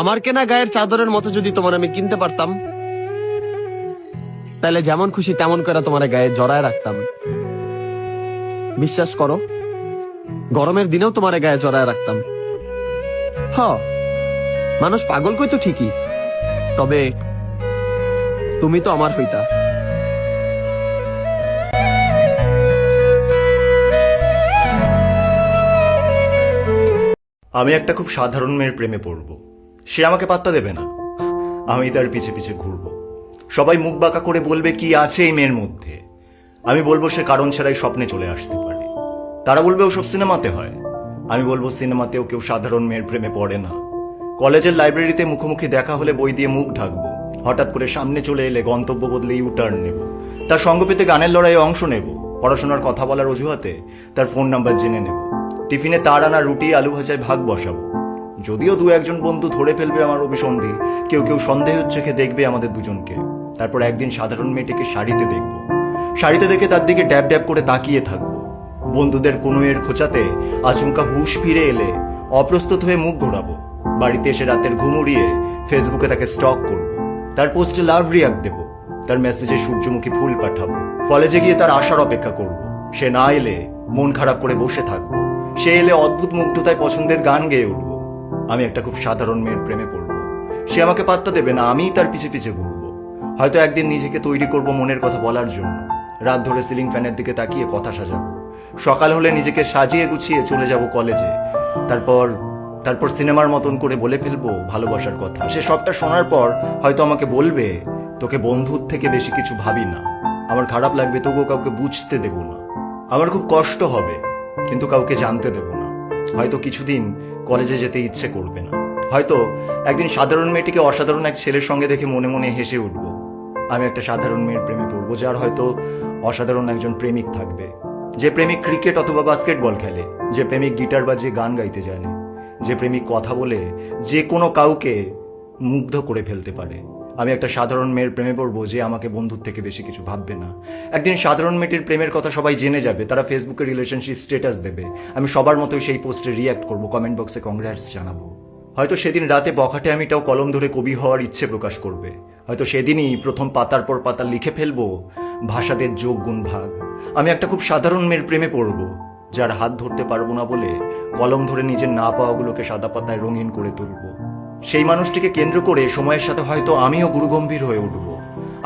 আমার কেনা গায়ের চাদরের মতো যদি তোমার আমি কিনতে পারতাম, তাহলে যেমন খুশি তেমন করে তোমার গায়ে জড়ায় রাখতাম। বিশ্বাস করো, গরমের দিনেও তোমার গায়ে জড়ায় রাখতাম। মানুষ পাগল কই তো ঠিকই, তবে তুমি তো আমার হইতা। আমি একটা খুব সাধারণ মেয়ের প্রেমে পড়ব। সে আমাকে পাত্তা দেবে না, আমি তার পিছে পিছে ঘুরব। সবাই মুখ বাঁকা করে বলবে কি আছে এই মেয়ের মধ্যে। আমি বলবো সে কারণ ছাড়াই স্বপ্নে চলে আসতে পারে। তারা বলবে ওসব সিনেমাতে হয়। আমি বলবো সিনেমাতেও কেউ সাধারণ মেয়ের প্রেমে পড়ে না। কলেজের লাইব্রেরিতে মুখোমুখি দেখা হলে বই দিয়ে মুখ ঢাকবো। হঠাৎ করে সামনে চলে এলে গন্তব্য বদলে ইউটার্ন নেব। তার সঙ্গ পেতে গানের লড়াইয়ে অংশ নেব। পড়াশোনার কথা বলার অজুহাতে তার ফোন নাম্বার জেনে নেব। টিফিনে তার আনা রুটি আলু ভাজায় ভাগ বসাবো। যদিও দু একজন বন্ধু ধরে ফেলবে আমার অভিসন্ধি, কেউ কেউ সন্দেহের চোখে দেখবে আমাদের দুজনকে। তারপর একদিন সাধারণ মেয়েটিকে শাড়িতে দেখব। শাড়িতে দেখে তার দিকে ড্যাব ড্যাব করে তাকিয়ে থাকবো। বন্ধুদের কোনো এর খোঁচাতে আচমকা হুঁশ ফিরে এলে অপ্রস্তুত হয়ে মুখ ঘোরাবো। বাড়িতে এসে রাতের ঘুম উড়িয়ে ফেসবুকে তাকে স্টক করব। তার পোস্টে লাভ রিয়াক্ট দেব। তার মেসেজে সূর্যমুখী ফুল পাঠাবো। কলেজে গিয়ে তার আসার অপেক্ষা করব। সে না এলে মন খারাপ করে বসে থাকবো। সে এলে অদ্ভুত মুগ্ধতায় পছন্দের গান গেয়ে উঠবো। আমি একটা খুব সাধারণ মেয়ের প্রেমে পড়ব। সে আমাকে পাত্তা দেবে না, আমিই তার পিছে পিছে ঘুরবো। হয়তো একদিন নিজেকে তৈরি করব মনের কথা বলার জন্য। রাত ধরে সিলিং ফ্যানের দিকে তাকিয়ে কথা সাজাবো। সকাল হলে নিজেকে সাজিয়ে গুছিয়ে চলে যাব কলেজে। তারপর সিনেমার মতন করে বলে ফেলবো ভালোবাসার কথা। সে সবটা শোনার পর হয়তো আমাকে বলবে, তোকে বন্ধুর থেকে বেশি কিছু ভাবি না। আমার খারাপ লাগবে, তবুও কাউকে বুঝতে দেব না। আমার খুব কষ্ট হবে, কিন্তু কাউকে জানতে দেব না। হয়তো কিছুদিন কলেজে যেতে ইচ্ছে করবে না। হয়তো একদিন সাধারণ মেয়েটিকে অসাধারণ এক ছেলের সঙ্গে দেখে মনে মনে হেসে উঠব। আমি একটা সাধারণ মেয়ের প্রেমে পড়বো, যার হয়তো অসাধারণ একজন প্রেমিক থাকবে। যে প্রেমিক ক্রিকেট অথবা বাস্কেটবল খেলে, যে প্রেমিক গিটার বাজিয়ে গান গাইতে জানে, যে প্রেমিক কথা বলে যে কোনো কাউকে মুগ্ধ করে ফেলতে পারে। আমি একটা সাধারণ মেয়ের প্রেমে পড়বো, যে আমাকে বন্ধুর থেকে বেশি কিছু ভাববে না। একদিন সাধারণ মেয়েটির প্রেমের কথা সবাই জেনে যাবে। তারা ফেসবুকে রিলেশনশিপ স্ট্যাটাস দেবে। আমি সবার মতোই সেই পোস্টে রিয়াক্ট করব, কমেন্ট বক্সে কংগ্রাটস জানাবো। হয়তো সেদিন রাতে বখাটে আমিটাও কলম ধরে কবি হওয়ার ইচ্ছে প্রকাশ করবে। হয়তো সেদিনই প্রথম পাতার পর পাতা লিখে ফেলবো ভাষাদের যোগ গুণ ভাগ। আমি একটা খুব সাধারণ মেয়ের প্রেমে পড়বো, যার হাত ধরতে পারবো না বলে কলম ধরে নিজের না পাওয়াগুলোকে সাদা পাতায় রঙিন করে তুলব। সেই মানুষটিকে কেন্দ্র করে সময়ের সাথে হয়তো আমিও গুরুগম্ভীর হয়ে উঠব।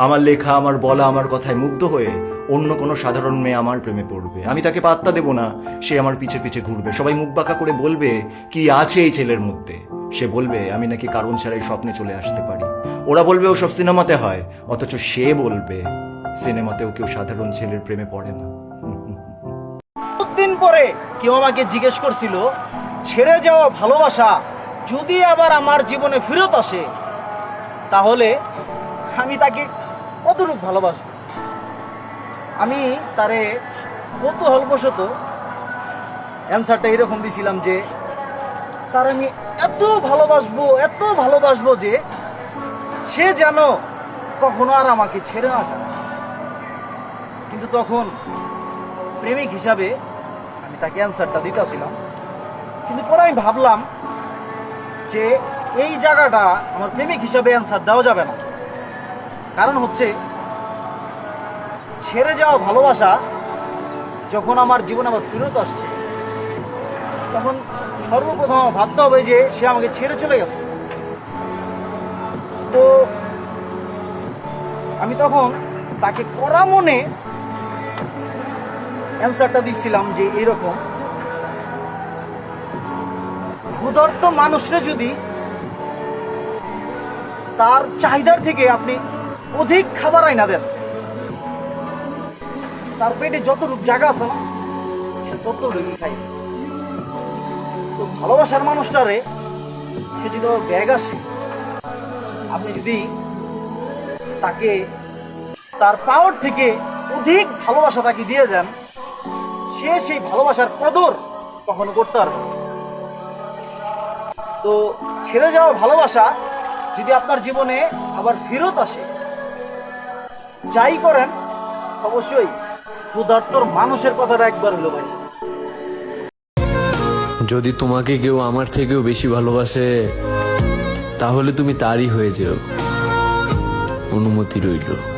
আমার লেখা, আমার বলা, আমার কথায় মুগ্ধ হয়ে অন্য কোনো সাধারণ মেয়ে আমার প্রেমে পড়বে। আমি তাকে পাত্তা দেব না, সে আমার পিছে পিছে ঘুরবে। সবাই মুখ বাঁকা করে বলবে কি আছে এই ছেলের মধ্যে। সে বলবে আমি নাকি কারণ ছাড়াই স্বপ্নে চলে আসতে পারি। ওরা বলবে ও সব সিনেমাতে হয়, অথচ সে বলবে সিনেমাতেও কেউ সাধারণ ছেলের প্রেমে পড়ে না। দিন পরে কেউ আমাকে জিজ্ঞেস করছিল, ছেড়ে যাওয়া ভালোবাসা যদি আবার আমার জীবনে ফেরত আসে, তাহলে আমি তাকে কতটুকু ভালোবাসবো। আমি তারে কৌতূহলবশত অ্যান্সারটা এরকম দিছিলাম যে তার আমি এত ভালোবাসবো যে সে যেন কখনো আর আমাকে ছেড়ে না যায়। কিন্তু তখন প্রেমিক হিসাবে আমি তাকে অ্যান্সারটা দিতেছিলাম, কিন্তু পরে আমি ভাবলাম যে এই জায়গাটা আমার প্রেমিক হিসাবে অ্যান্সার দেওয়া যাবে না। কারণ হচ্ছে, ছেড়ে যাওয়া ভালোবাসা যখন আমার জীবনে আবার ফেরত আসছে, তখন সর্বপ্রথম ভাবতে হবে যে সে আমাকে ছেড়ে চলে গেছে। তো আমি তখন তাকে কড়া মনে অ্যান্সারটা দিচ্ছিলাম যে এরকম, ক্ষুধার্ত মানুষরা যদি তার চাহিদার থেকে আপনি অধিক খাবার আইনা দেন, তার পেটে যতটুকু জায়গা আছে না, সে ততটুকু খাই। তো ভালোবাসার মানুষটারে সে যদি ব্যাগ আসে, আপনি যদি তাকে তার পাওয়ার থেকে অধিক ভালোবাসা তাকে দিয়ে দেন, সে সেই ভালোবাসার কদর কখনো করতে পারবে না। তো ছেড়ে যাওয়া ভালোবাসা যদি আপনার জীবনে আবার ফেরত আসে, যাই করেন অবশ্যই ক্ষুধার্তর মানুষের কথাটা একবার হলো ভাই। যদি তোমাকে কেউ আমার থেকেও বেশি ভালোবাসে, তাহলে তুমি তারই হয়ে যেও। অনুমতি রইল।